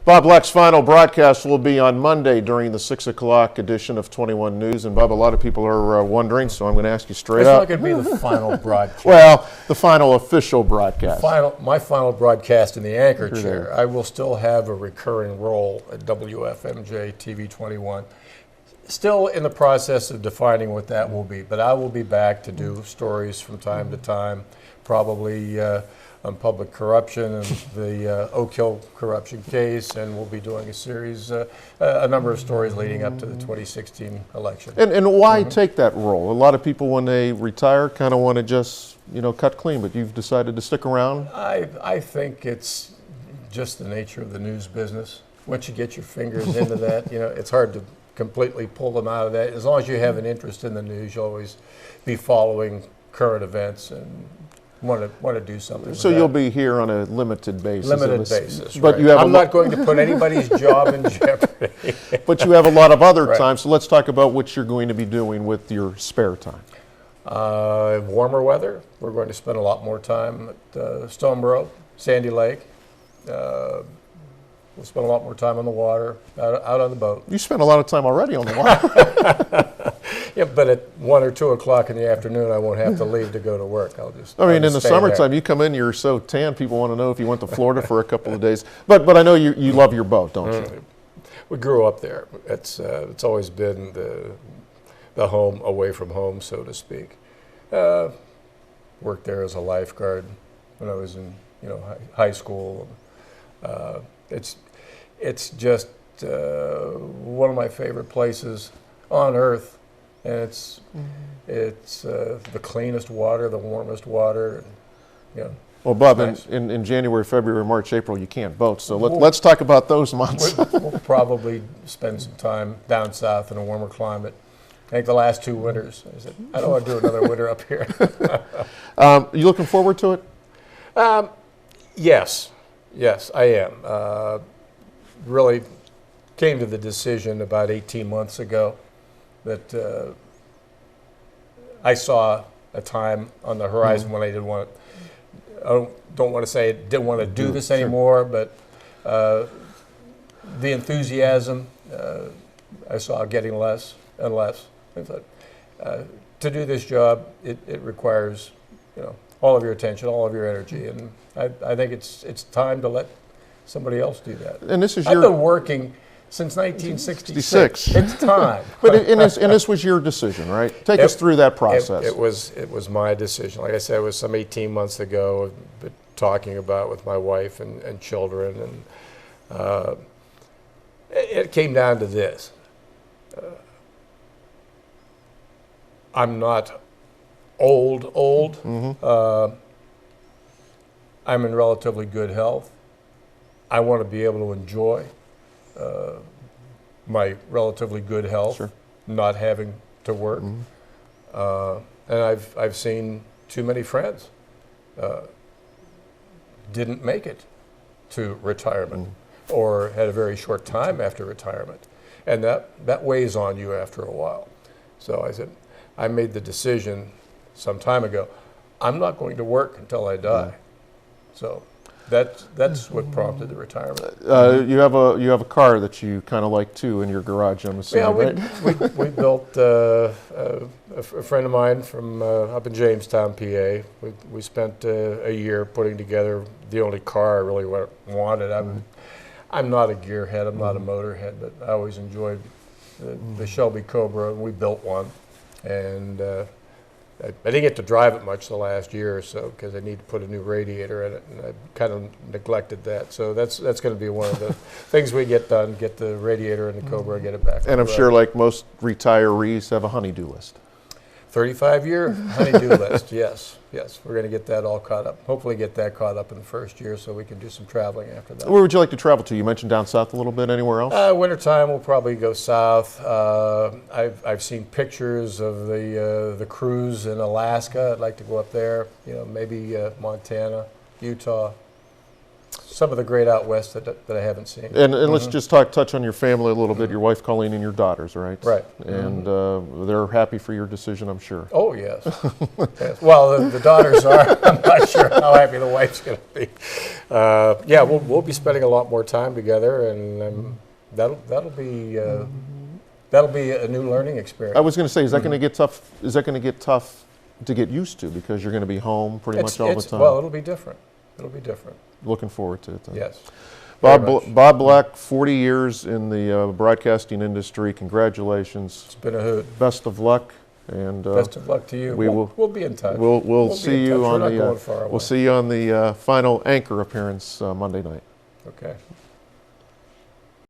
Bob Leck's final broadcast will be on Monday during the 6 o'clock edition of 21 News. And Bob, a lot of people are wondering, so I'm going to ask you straight up. It's not going to be the final broadcast. Well, the final official broadcast. My final broadcast in the anchor chair. I will still have a recurring role at WFMJ-TV 21. Still in the process of defining what that will be, but I will be back to do stories from time to time, probably on public corruption and the Oak Hill corruption case, and we'll be doing a series, a number of stories leading up to the 2016 election. And why take that role? A lot of people, when they retire, kind of want to just, cut clean, but you've decided to stick around? I think it's just the nature of the news business. Once you get your fingers into that, it's hard to completely pull them out of that. As long as you have an interest in the news, you'll always be following current events and want to do something. So you'll be here on a limited basis. Limited basis, but right. I'm not going to put anybody's job in jeopardy. But you have a lot of other time, so let's talk about what you're going to be doing with your spare time. Warmer weather. We're going to spend a lot more time at Stoneboro, Sandy Lake. We'll spend a lot more time on the water, out on the boat. You spent a lot of time already on the water. Yeah, but at 1 or 2 o'clock in the afternoon, I won't have to leave to go to work. I'll just. In the summertime, you come in, you're so tan. People want to know if you went to Florida for a couple of days. But I know you love your boat, don't you? We grew up there. It's always been the home away from home, so to speak. Worked there as a lifeguard when I was in high school. It's just one of my favorite places on earth, and it's the cleanest water, the warmest water. Well, Bob, nice. in January, February, March, April, you can't boat, so let's talk about those months. We'll probably spend some time down south in a warmer climate. I think the last 2 winters, I said, I don't want to do another winter up here. You looking forward to it? Yes, I am. Really came to the decision about 18 months ago that I saw a time on the horizon when I didn't want to. I don't want to say I didn't want to do this anymore, but the enthusiasm I saw getting less and less. I thought to do this job, it requires all of your attention, all of your energy, and I think it's time to let somebody else do that. And this is I've been working since 1966. It's time. And this was your decision, right? Take us through that process. It was my decision. Like I said, it was some 18 months ago, talking about with my wife and children, and it came down to this. I'm not old. I'm in relatively good health. I want to be able to enjoy my relatively good health, not having to work. And I've seen too many friends didn't make it to retirement or had a very short time after retirement. And that weighs on you after a while. So I said, I made the decision some time ago, I'm not going to work until I die. So that's what prompted the retirement. You have a car that you kind of like too in your garage, I'm assuming. Yeah, we built a friend of mine from up in Jamestown, PA. We spent a year putting together the only car I really wanted. I'm not a gearhead, I'm not a motorhead, but I always enjoyed the Shelby Cobra, and we built one. And I didn't get to drive it much the last year or so because I need to put a new radiator in it, and I kind of neglected that. So that's going to be one of the things we get done: get the radiator in the Cobra, get it back. And I'm sure, like most retirees, have a honey-do list. 35-year honey-do list. Yes. We're going to get that all caught up. Hopefully, get that caught up in the first year, so we can do some traveling after that. Where would you like to travel to? You mentioned down south a little bit. Anywhere else? Wintertime, we'll probably go south. I've seen pictures of the cruise in Alaska. I'd like to go up there. Maybe Montana, Utah. some of the great out west that I haven't seen. And let's just touch on your family a little bit. Your wife, Colleen, and your daughters, right? Right. And they're happy for your decision, I'm sure. Oh, yes. Yes. Well, the daughters are. I'm not sure how happy the wife's going to be. Yeah, we'll be spending a lot more time together, and that'll be a new learning experience. I was going to say, is that going to get tough? Is that going to get tough to get used to because you're going to be home pretty much all the time? Well, it'll be different. It'll be different. Looking forward to it then. Yes. Bob Black, 40 years in the broadcasting industry. Congratulations. It's been a hoot. Best of luck. And best of luck to you. We'll be in touch. We'll see you on the We're not going far away. we'll see you on the final anchor appearance Monday night. Okay.